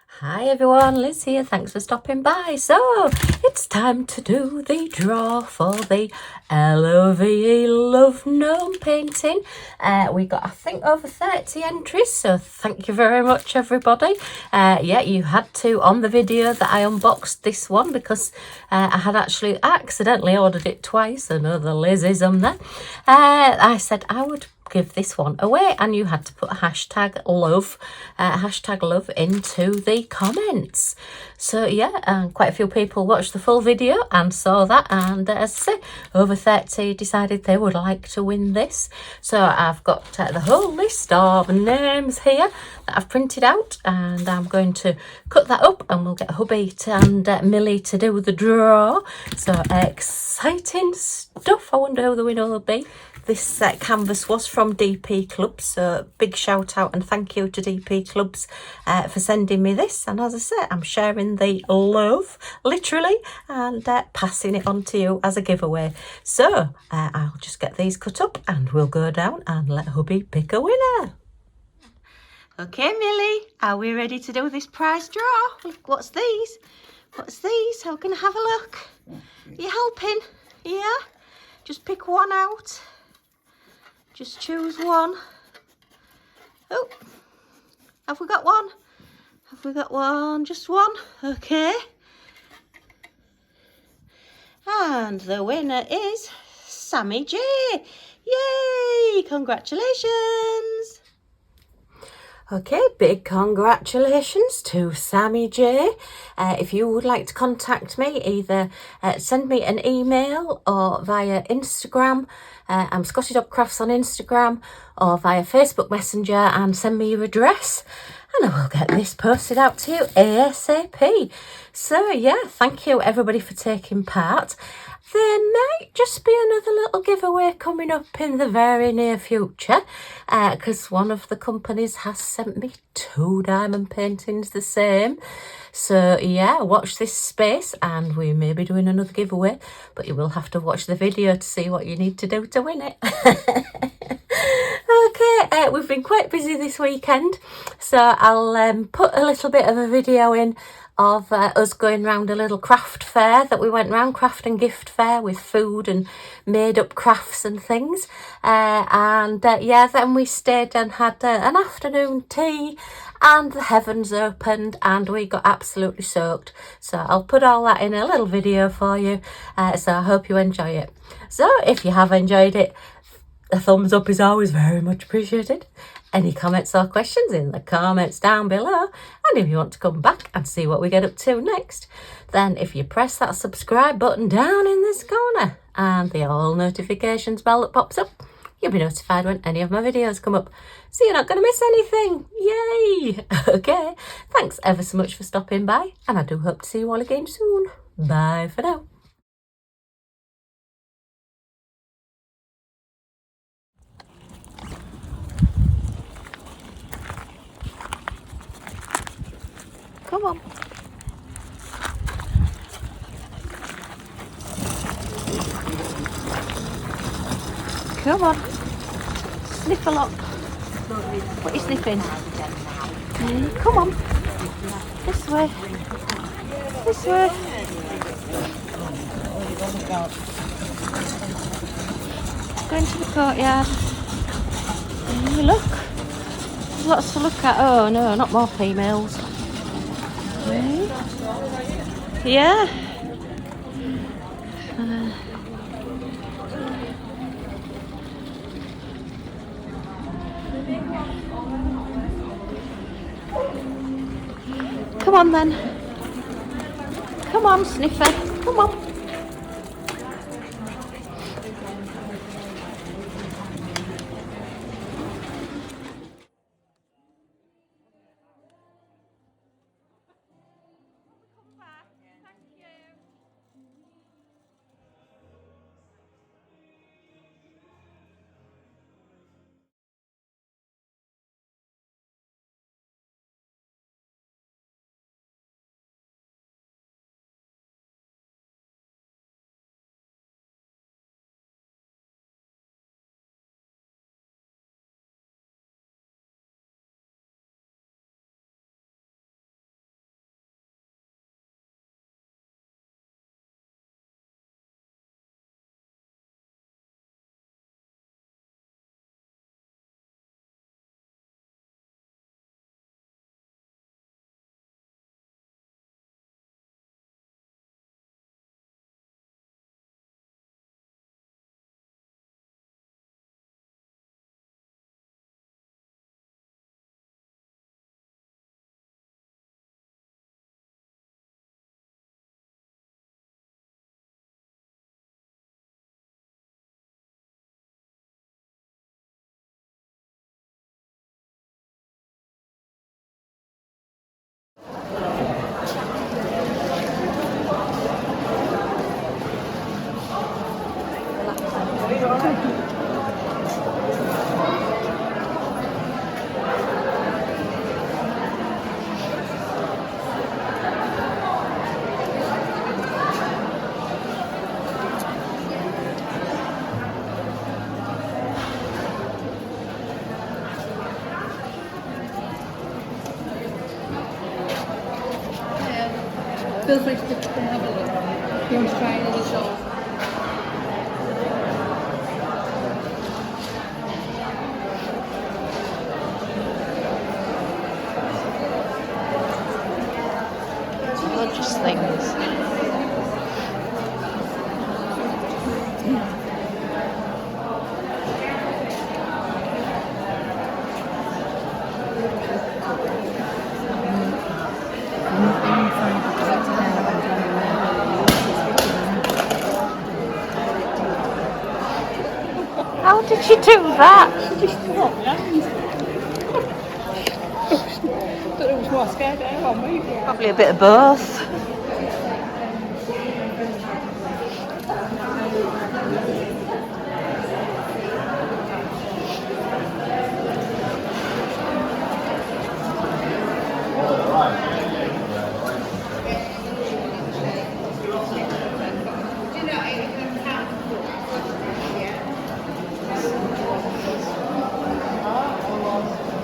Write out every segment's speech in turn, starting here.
Hi everyone, Liz here. Thanks for stopping by. So, it's time to do the draw for the LOVE Love Gnome painting. We got, I think, over 30 entries, so thank you very much everybody. Yeah, you had to, on the video that I unboxed this one, because I had actually accidentally ordered it twice, another Lizism there. I said I would give this one away, and you had to put hashtag love into the comments. So yeah, quite a few people watched the full video and saw that, and as I say, over 30 decided they would like to win this. So I've got the whole list of names here that I've printed out, and I'm going to cut that up, and we'll get hubby and Millie to do the draw. So exciting stuff. I wonder who the winner will be. This canvas was from DP Clubs, so big shout out and thank you to DP Clubs for sending me this. And as I said, I'm sharing the love, literally, and passing it on to you as a giveaway. So I'll just get these cut up and we'll go down and let hubby pick a winner. Okay, Millie, are we ready to do this prize draw? Look, what's these? What's these? How can I have a look? Are you helping? Yeah? Just pick one out. Just choose one. Oh, have we got one? Have we got one? Just one? Okay. And the winner is Sammy J. Yay! Congratulations. Okay, big congratulations to Sammy J. If you would like to contact me, either send me an email or via Instagram. I'm Scotty Dog Crafts on Instagram, or via Facebook Messenger, and send me your address, and I will get this posted out to you ASAP. So yeah, thank you everybody for taking part. There might just be another little giveaway coming up in the very near future, because one of the companies has sent me 2 diamond paintings the same. So yeah, watch this space and we may be doing another giveaway, but you will have to watch the video to see what you need to do to win it. Okay, we've been quite busy this weekend, so I'll put a little bit of a video in of us going round a little craft fair that we went round, craft and gift fair, with food and made up crafts and things. Yeah, then we stayed and had an afternoon tea, and the heavens opened and we got absolutely soaked. So I'll put all that in a little video for you, so I hope you enjoy it. So if you have enjoyed it, a thumbs up is always very much appreciated. Any comments or questions in the comments down below. And if you want to come back and see what we get up to next, then if you press that subscribe button down in this corner and the all notifications bell that pops up, you'll be notified when any of my videos come up, so you're not going to miss anything. Yay! Okay, thanks ever so much for stopping by, and I do hope to see you all again soon. Bye for now. Come on. Come on. Sniff a lot. What are you sniffing? Come on. This way. This way. Go into the courtyard. Look. There's lots to look at. Oh no, not more females. Yeah. Come on then. Come on, Sniffer. Come on. Feel free to come and have a look. If you want to try any of the shows. Gorgeous things. How did she do that? Just drop down. Don't know which more scared I am on me. Probably a bit of both.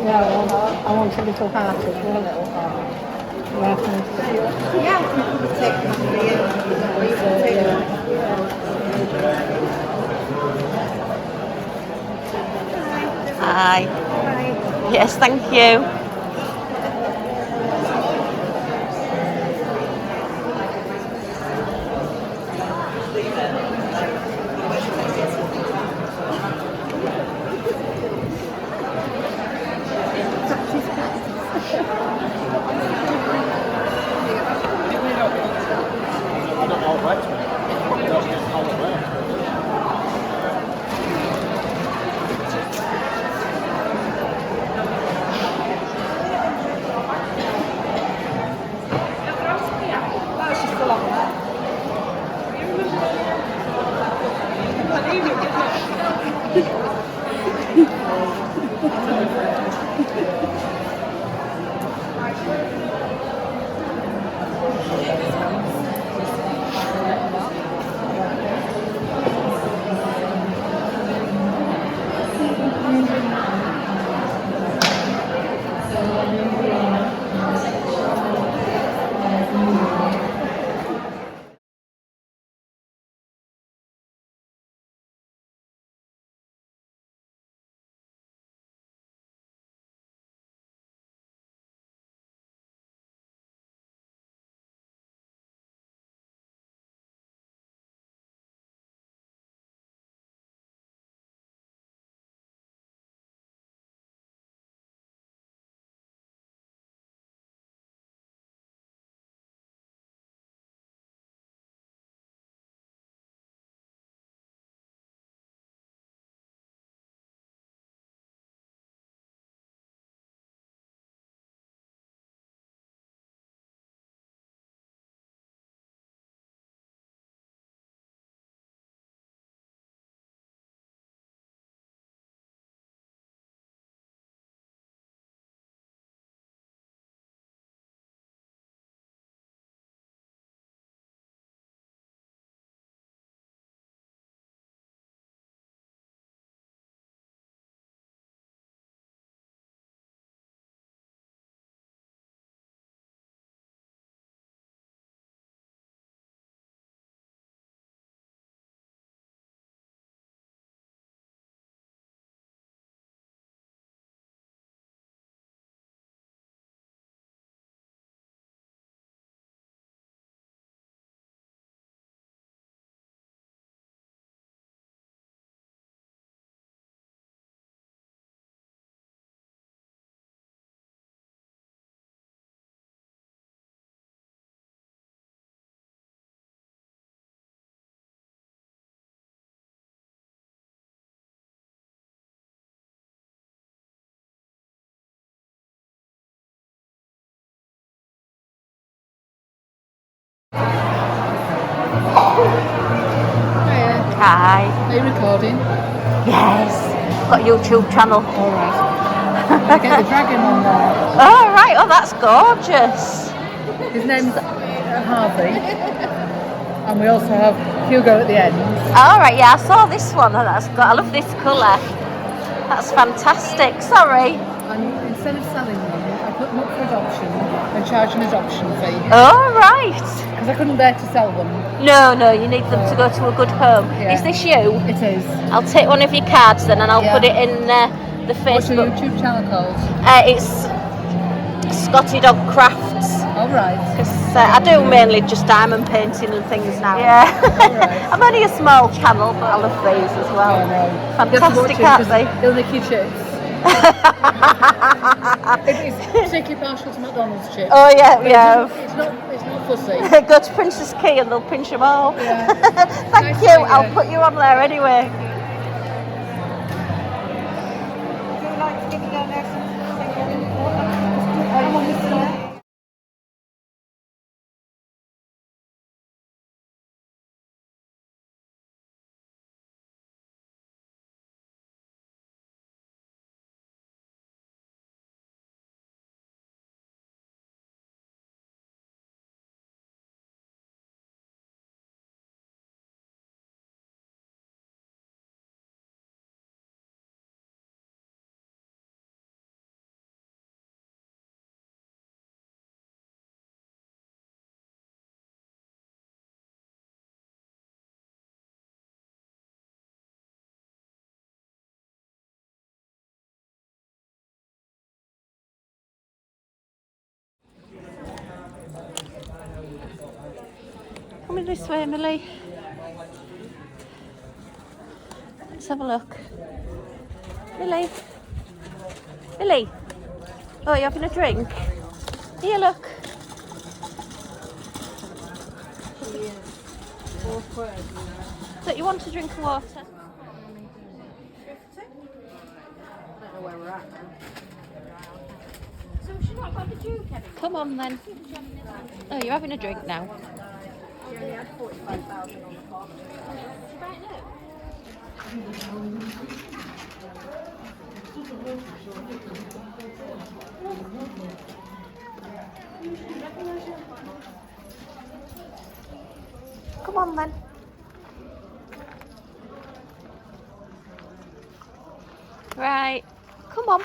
Yeah, well, I want a little heart as well, a little heart. Yeah, Hi. Yes, thank you. Hi. Are you recording? Yes. Got a YouTube channel. All right. I get the dragon on there. Oh, right. Oh, that's gorgeous. His name's Harvey. And we also have Hugo at the end. All right. Yeah, I saw this one. I love this colour. That's fantastic. Sorry. And instead of selling them, I put them up for adoption and charge an adoption fee. Oh, right. Because I couldn't bear to sell them. No, you need them to go to a good home. Yeah. Is this you? It is. I'll take one of your cards then and I'll Yeah. put it in the What's your Facebook. YouTube channel called? It's Scotty Dog Crafts. All right. Because I do mainly just diamond painting and things now. Yeah. Alright. I'm only a small channel, but I love these as well. I know. Fantastic, aren't they? They'll make you chips. It's particularly partial to McDonald's chips. Oh yeah, But yeah. It's not fussy. Go to Princess Key and they'll pinch them all. Yeah. Thank Nice you. to meet I'll you. put you on there anyway. Come in this way, Millie. Let's have a look. Millie. Millie. Oh, you having a drink? Here, look. Don't you want a drink of water? Come on then. Oh, you're having a drink now. Come on then. Right. Come on.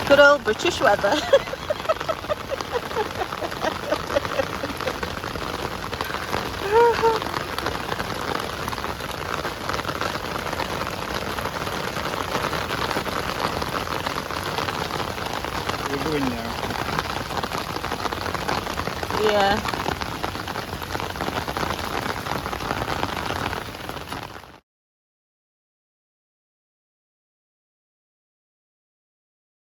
Good old British weather. We're going there. Yeah.